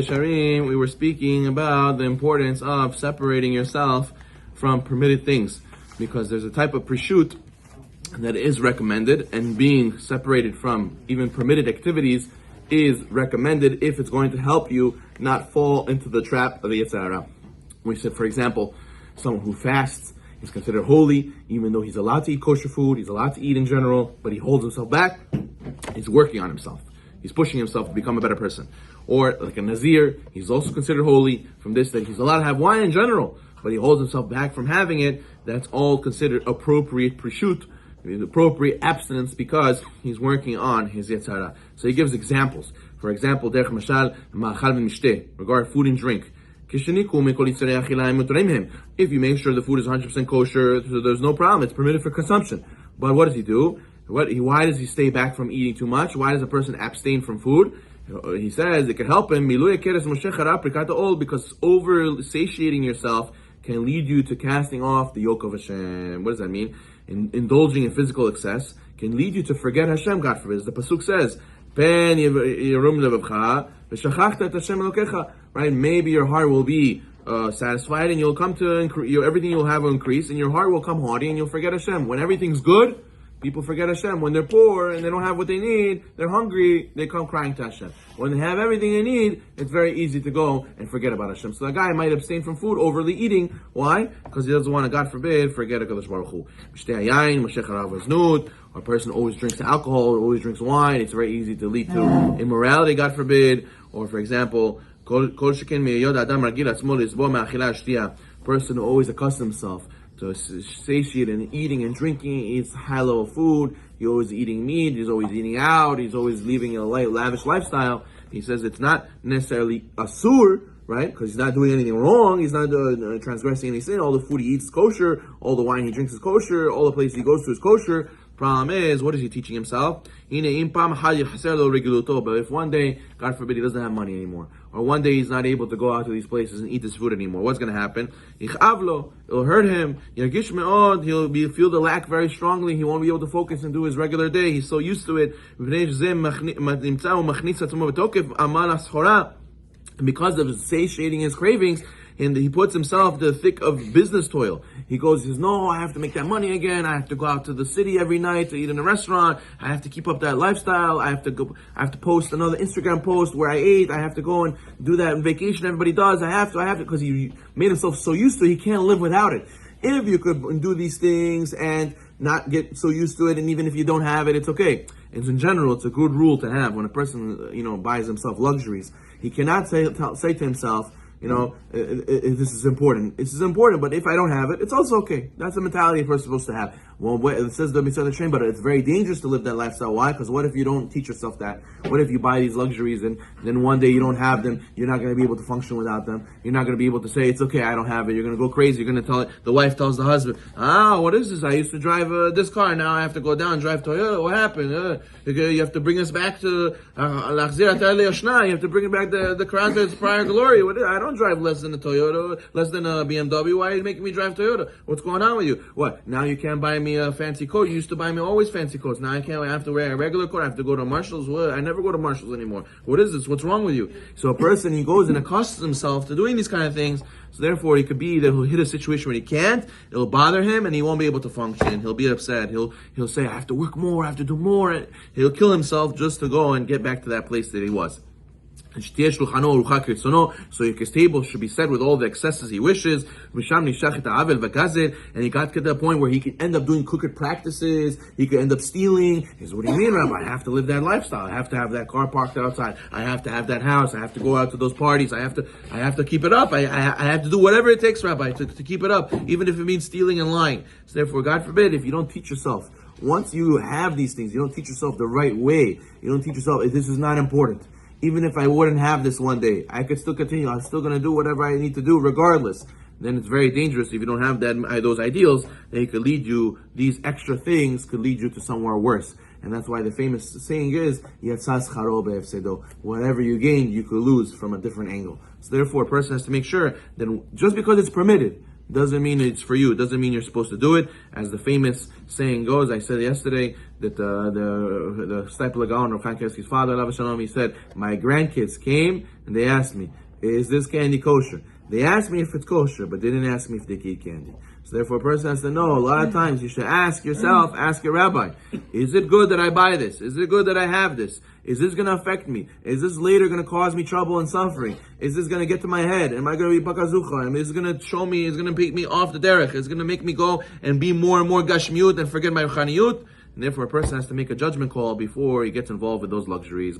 Sharim, we were speaking about the importance of separating yourself from permitted things, because there's a type of preshut that is recommended, and being separated from even permitted activities is recommended if it's going to help you not fall into the trap of the Yetzer Hara. We said, for example, someone who fasts is considered holy, even though he's allowed to eat kosher food, he's allowed to eat in general, but he holds himself back. He's working on himself. He's pushing himself to become a better person. Or like a Nazir, he's also considered holy from this, that he's allowed to have wine in general, but he holds himself back from having it. That's all considered appropriate preshut, appropriate abstinence, because he's working on his Yetzer Hara. So he gives examples. For example, derech mashal, ma'achal v'mishteh, regarding food and drink. If you make sure the food is 100% kosher, so there's no problem, it's permitted for consumption. But what does he do? Why does he stay back from eating too much? Why does a person abstain from food? He says it can help him because over satiating yourself can lead you to casting off the yoke of Hashem. What does that mean? Indulging in physical excess can lead you to forget Hashem, God forbid. As the pasuk says, right? Maybe your heart will be satisfied, and you'll come to everything you'll have will increase, and your heart will come haughty, and you'll forget Hashem. When everything's good, people forget Hashem. When they're poor and they don't have what they need, they're hungry, they come crying to Hashem. When they have everything they need, it's very easy to go and forget about Hashem. So a guy might abstain from food, overly eating. Why? Because he doesn't want to, God forbid, forget HaKadosh Baruch Hu. Or a person always drinks alcohol, always drinks wine. It's very easy to lead to immorality, God forbid. Or for example, person who always accustoms himself to satiate and eating and drinking, he eats high level food, he's always eating meat, he's always eating out, he's always living a lavish lifestyle. He says it's not necessarily asur, right? Because he's not doing anything wrong, he's not transgressing any sin. All the food he eats is kosher, all the wine he drinks is kosher, all the places he goes to is kosher. Problem is, what is he teaching himself? But if one day, God forbid, he doesn't have money anymore, or one day he's not able to go out to these places and eat this food anymore, what's going to happen? It'll hurt him. He'll feel the lack very strongly. He won't be able to focus and do his regular day. He's so used to it. And because of satiating his cravings, and he puts himself to the thick of business toil. He says, no, I have to make that money again. I have to go out to the city every night to eat in a restaurant. I have to keep up that lifestyle. I have to post another Instagram post where I ate. I have to go and do that vacation everybody does. I have to, because he made himself so used to it, he can't live without it. If you could do these things and not get so used to it, and even if you don't have it, it's okay. And in general, it's a good rule to have when a person, buys himself luxuries. He cannot say to himself, this is important. This is important, but if I don't have it, it's also okay. That's the mentality a person's supposed to have. Well, it says the mitzvah train, but it's very dangerous to live that lifestyle. Why? Because what if you don't teach yourself that? What if you buy these luxuries and then one day you don't have them? You're not going to be able to function without them. You're not going to be able to say, it's okay, I don't have it. You're going to go crazy. You're going to tell it. The wife tells the husband, what is this? I used to drive this car. Now I have to go down and drive Toyota. What happened? You have to bring us back to Luxuries. You have to bring it back the Crown to its prior glory. I don't drive less than a Toyota, less than a BMW. Why are you making me drive Toyota? What's going on with you? What? Now you can't buy me a fancy coat. You used to buy me always fancy coats. Now I can't. I have to wear a regular coat. I have to go to Marshalls. What? I never go to Marshalls anymore. What is this? What's wrong with you? So a person, he goes and accustoms himself to doing these kind of things. So therefore, it could be that he'll hit a situation where he can't. It'll bother him, and he won't be able to function. He'll be upset. He'll say, I have to work more. I have to do more. He'll kill himself just to go and get back to that place that he was. So his table should be set with all the excesses he wishes. And he got to the point where he could end up doing crooked practices. He could end up stealing. He says, what do you mean, Rabbi? I have to live that lifestyle. I have to have that car parked outside. I have to have that house. I have to go out to those parties. I have to keep it up. I have to do whatever it takes, Rabbi, to keep it up, even if it means stealing and lying. So therefore, God forbid, if you don't teach yourself, once you have these things, you don't teach yourself the right way. You don't teach yourself, this is not important. Even if I wouldn't have this one day, I could still continue. I'm still going to do whatever I need to do regardless. Then it's very dangerous if you don't have those ideals. They could lead you, these extra things could lead you to somewhere worse. And that's why the famous saying is, whatever you gain, you could lose from a different angle. So therefore, a person has to make sure that just because it's permitted doesn't mean it's for you. It doesn't mean you're supposed to do it. As the famous saying goes, I said yesterday that the Stipler Gaon, Rav Chaim Kanievsky's father, Alav Shalom, he said, my grandkids came and they asked me, is this candy kosher? They asked me if it's kosher, but they didn't ask me if they can eat candy. So therefore a person has to know, a lot of times you should ask yourself, ask your rabbi, is it good that I buy this? Is it good that I have this? Is this going to affect me? Is this later going to cause me trouble and suffering? Is this going to get to my head? Am I going to be bakazucha? Is this going to show me, is going to take me off the derech? Is it going to make me go and be more and more gashmiut and forget my ruchaniyut? And therefore a person has to make a judgment call before he gets involved with those luxuries.